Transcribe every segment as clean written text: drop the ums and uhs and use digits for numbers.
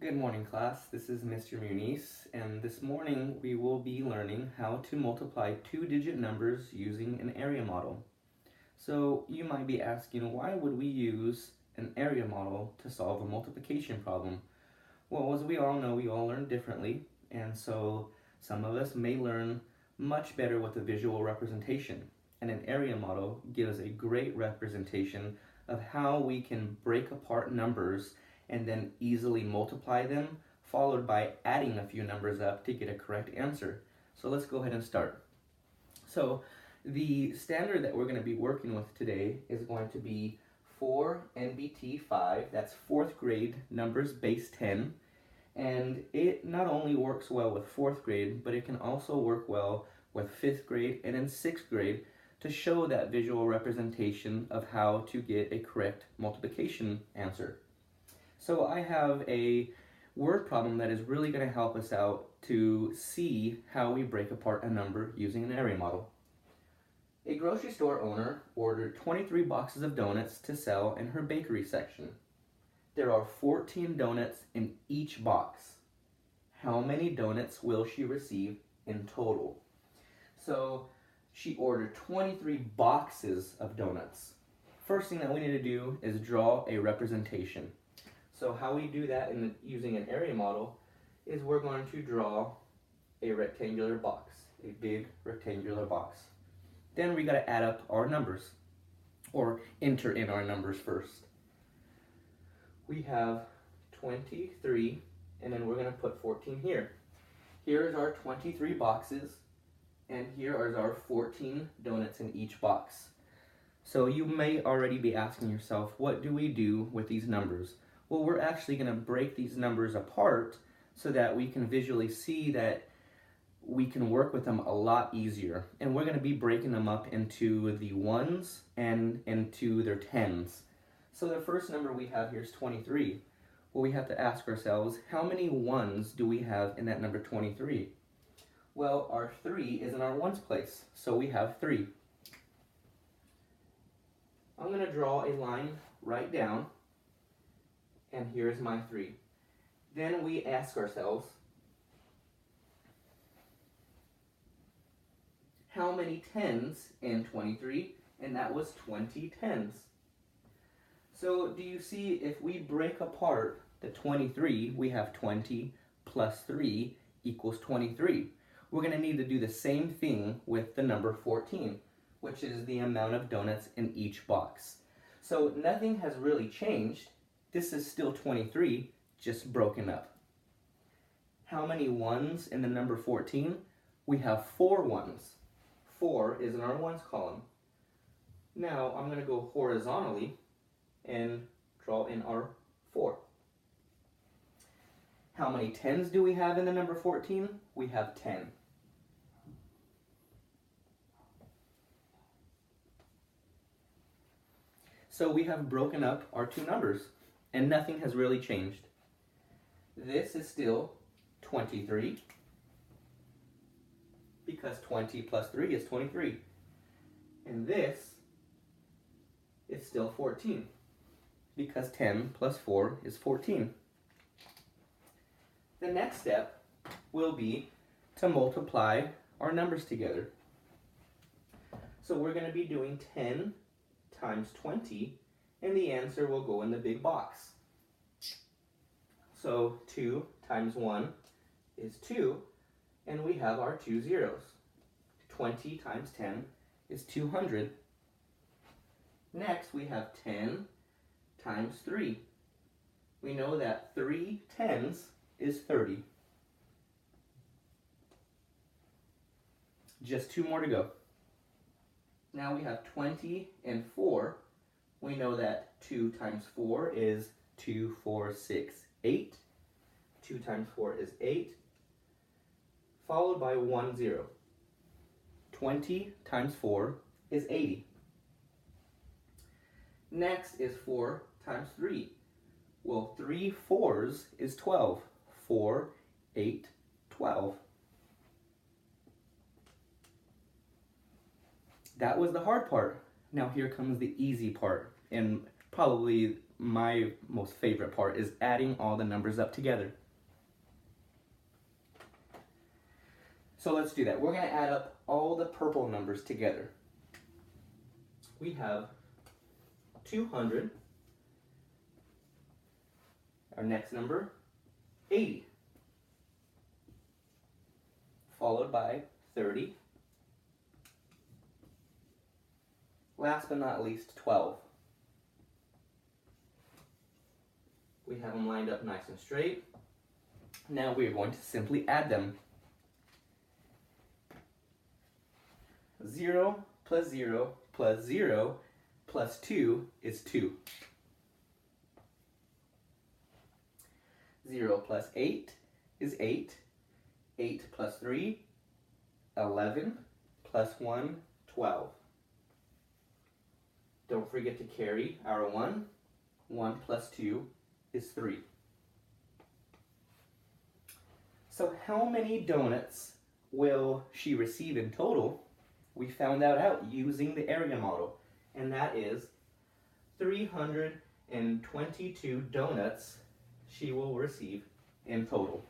Good morning, class. This is Mr. Muniz, and this morning we will be learning how to multiply two-digit numbers using an area model. So you might be asking, why would we use an area model to solve a multiplication problem? Well, as we all know, we all learn differently, and so some of us may learn much better with a visual representation. And an area model gives a great representation of how we can break apart numbers and then easily multiply them, followed by adding a few numbers up to get a correct answer. So let's go ahead and start. So the standard that we're going to be working with today is going to be 4 NBT 5, that's 4th grade numbers base 10, and it not only works well with 4th grade, but it can also work well with 5th grade and in 6th grade to show that visual representation of how to get a correct multiplication answer. So I have a word problem that is really going to help us out to see how we break apart a number using an area model. A grocery store owner ordered 23 boxes of donuts to sell in her bakery section. There are 14 donuts in each box. How many donuts will she receive in total? So she ordered 23 boxes of donuts. First thing that we need to do is draw a representation. So how we do that using an area model is we're going to draw a rectangular box, a big rectangular box. Then we got to add up our numbers, or enter in our numbers first. We have 23, and then we're going to put 14 here. Here is our 23 boxes, and here are our 14 donuts in each box. So you may already be asking yourself, what do we do with these numbers? Well, we're actually going to break these numbers apart so that we can visually see that we can work with them a lot easier. And we're going to be breaking them up into the ones and into their tens. So the first number we have here is 23. Well, we have to ask ourselves, how many ones do we have in that number 23? Well, our 3 is in our ones place, so we have 3. I'm going to draw a line right down, and here's my 3. Then we ask ourselves, how many tens in 23? And that was 20 tens. So do you see, if we break apart the 23, we have 20 plus 3 equals 23. We're going to need to do the same thing with the number 14, which is the amount of donuts in each box. So nothing has really changed. This is still 23, just broken up. How many ones in the number 14? We have 4 ones. 4 is in our ones column. Now I'm going to go horizontally and draw in our 4. How many tens do we have in the number 14? We have 10. So we have broken up our two numbers, and nothing has really changed. This is still 23, because 20 plus 3 is 23. And this is still 14, because 10 plus 4 is 14. The next step will be to multiply our numbers together. So we're going to be doing 10 times 20, and the answer will go in the big box. So 2 times 1 is 2, and we have our 2 zeros. 20 times 10 is 200. Next, we have 10 times 3. We know that 3 tens is 30. Just 2 more to go. Now we have 20 and 4. We know that 2 times 4 is 2, 4, 6, 8. 2 times 4 is 8, followed by 1 0. 20 times 4 is 80. Next is 4 times 3. Well, 3 fours is 12. 4, 8, 12. That was the hard part. Now here comes the easy part, and probably my most favorite part, is adding all the numbers up together. So let's do that. We're going to add up all the purple numbers together. We have 200. Our next number, 80. Followed by 30. Last but not least, 12. We have them lined up nice and straight. Now we are going to simply add them. 0 plus 0 plus 0 plus 2 is 2. 0 plus 8 is 8. 8 plus 3, 11, plus 1, 12. Don't forget to carry our 1. 1 plus 2 is 3. So how many donuts will she receive in total? We found that out using the area model, and that is 322 donuts she will receive in total.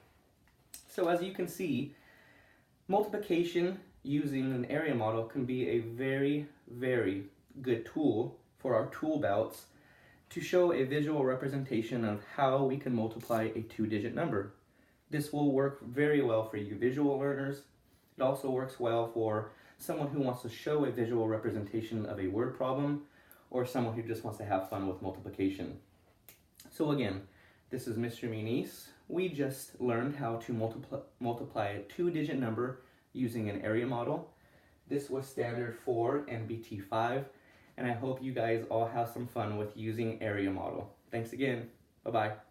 So as you can see, multiplication using an area model can be a very, very good tool for our tool belts to show a visual representation of how we can multiply a two-digit number. This will work very well for you visual learners. It also works well for someone who wants to show a visual representation of a word problem, or someone who just wants to have fun with multiplication. So again, this is Mr. Muniz. We just learned how to multiply a two-digit number using an area model. This was standard 4 and BT5, and I hope you guys all have some fun with using area model. Thanks again. Bye-bye.